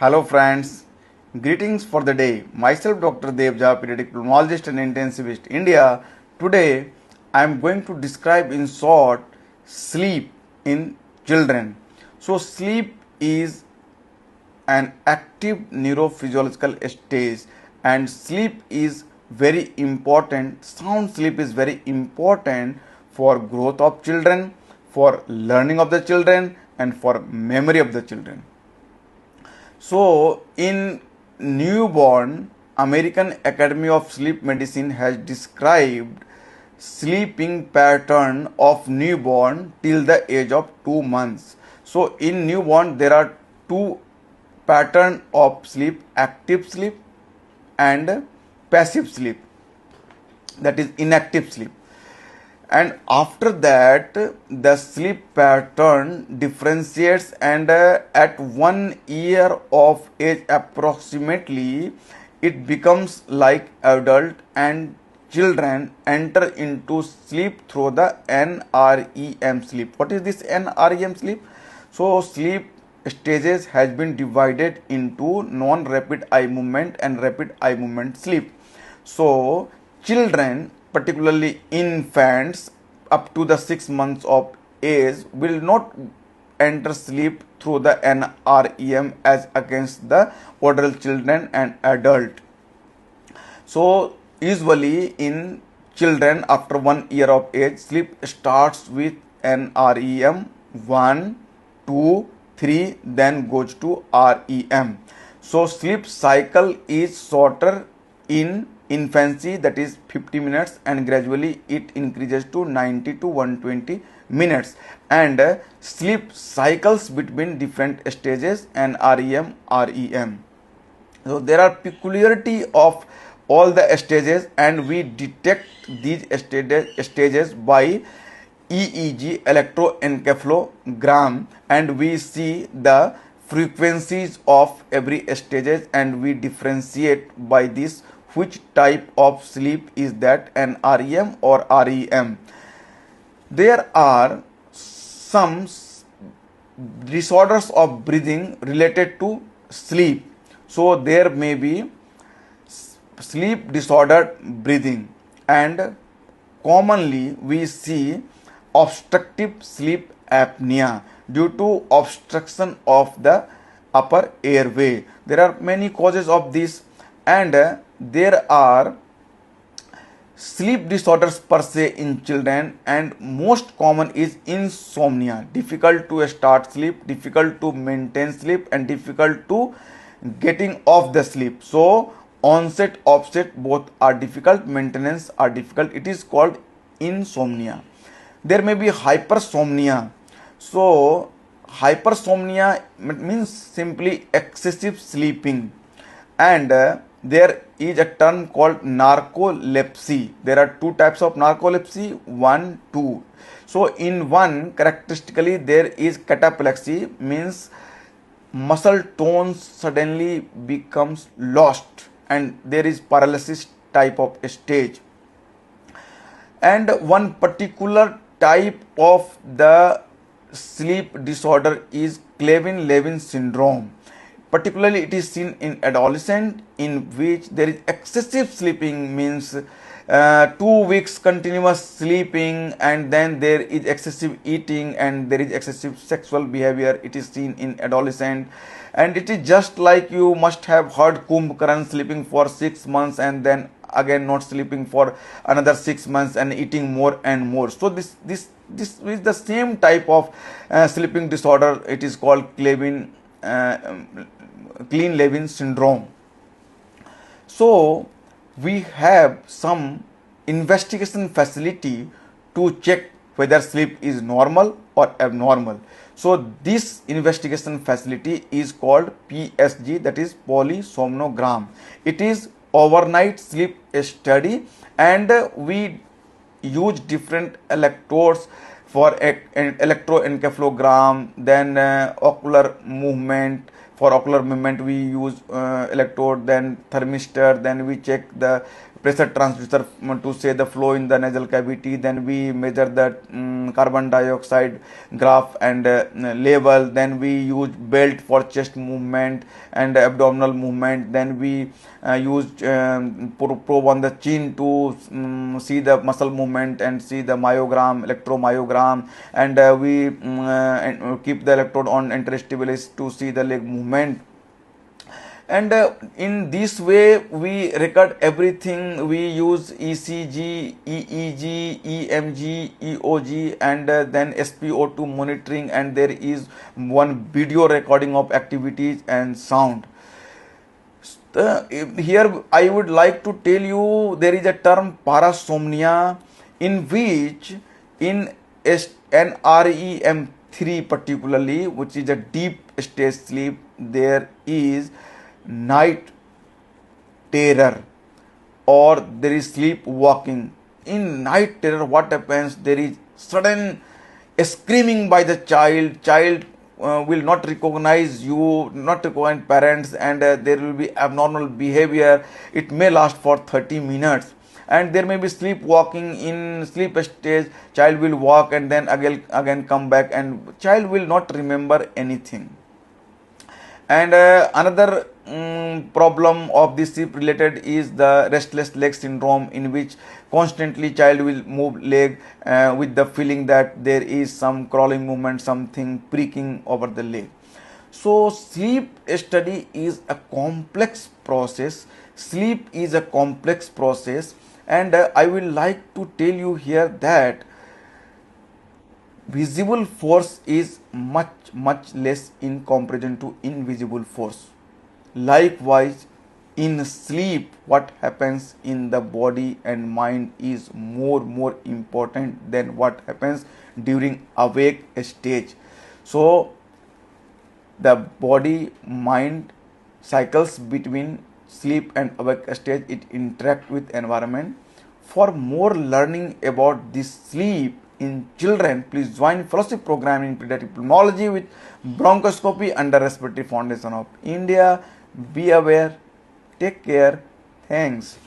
Hello friends, greetings for the day. Myself Dr. Devja, pediatric pulmonologist and intensivist, India. Today I am going to describe in short sleep in children. So sleep is an active neurophysiological stage and sleep is very important. Sound sleep is very important for growth of children, for learning of the children and for memory of the children. So, in newborn, American Academy of Sleep Medicine has described sleeping pattern of newborn till the age of 2 months. So, in newborn, there are two pattern of sleep: active sleep and passive sleep, that is inactive sleep. And after that the sleep pattern differentiates, and at 1 year of age approximately it becomes like adult, and children enter into sleep through the NREM sleep. What is this NREM sleep? So sleep stages has been divided into non-rapid eye movement and rapid eye movement sleep. So children, particularly infants up to the 6 months of age, will not enter sleep through the NREM as against the older children and adult. So usually in children after 1 year of age, sleep starts with NREM 1, 2, 3, then goes to REM. So sleep cycle is shorter in infancy, that is 50 minutes, and gradually it increases to 90 to 120 minutes, and sleep cycles between different stages and REM. So there are peculiarity of all the stages, and we detect these stages by EEG, electroencephalogram, and we see the frequencies of every stages, and we differentiate by this which type of sleep is that, an REM or REM. There are some disorders of breathing related to sleep. So there may be sleep disordered breathing, and commonly we see obstructive sleep apnea due to obstruction of the upper airway. There are many causes of this, and there are sleep disorders per se in children, and most common is insomnia, difficult to start sleep, difficult to maintain sleep, and difficult to getting off the sleep. So onset offset both are difficult, maintenance are difficult, it is called insomnia. There may be hypersomnia. So hypersomnia means simply excessive sleeping, and there is a term called narcolepsy. There are two types of narcolepsy, 1, 2. So in one, characteristically there is cataplexy, means muscle tones suddenly becomes lost, and there is paralysis type of stage. And one particular type of the sleep disorder is Clavin-Levin syndrome. Particularly it is seen in adolescent, in which there is excessive sleeping, means 2 weeks continuous sleeping, and then there is excessive eating and there is excessive sexual behavior. It is seen in adolescent, and it is just like you must have heard Kumbhakaran sleeping for 6 months and then again not sleeping for another 6 months and eating more and more. So this is the same type of sleeping disorder. It is called Klein-Levin syndrome. So we have some investigation facility to check whether sleep is normal or abnormal. So this investigation facility is called PSG, that is polysomnogram. It is overnight sleep study, and we use different electrodes for an electroencephalogram, then ocular movement. For ocular movement we use electrode, then thermistor, then we check the pressure transducer to say the flow in the nasal cavity. Then we measure the carbon dioxide graph and level. Then we use belt for chest movement and abdominal movement. Then we use probe on the chin to see the muscle movement and see the myogram, electromyogram. And we keep the electrode on interstibialis to see the leg movement. And in this way we record everything. We use ECG, EEG, EMG, EOG, and then SpO2 monitoring, and there is one video recording of activities and sound. Here I would like to tell you there is a term parasomnia, in which in NREM3 particularly, which is a deep stage sleep, there is night terror or there is sleepwalking. In night terror, what happens? There is sudden screaming by the child will not recognize you, not recognize parents, and there will be abnormal behavior. It may last for 30 minutes. And there may be sleepwalking. In sleep stage, child will walk and then again come back, and child will not remember anything. And another problem of this sleep related is the restless leg syndrome, in which constantly child will move leg with the feeling that there is some crawling movement, something pricking over the leg. So sleep study is a complex process. Sleep is a complex process, and I will like to tell you here that visible force is much less in comparison to invisible force. Likewise, in sleep, what happens in the body and mind is more important than what happens during awake stage. So the body mind cycles between sleep and awake stage, it interact with environment. For more learning about this sleep in children, please join fellowship program in pediatric pulmonology with bronchoscopy under Respiratory Foundation of India. Be aware, take care, thanks.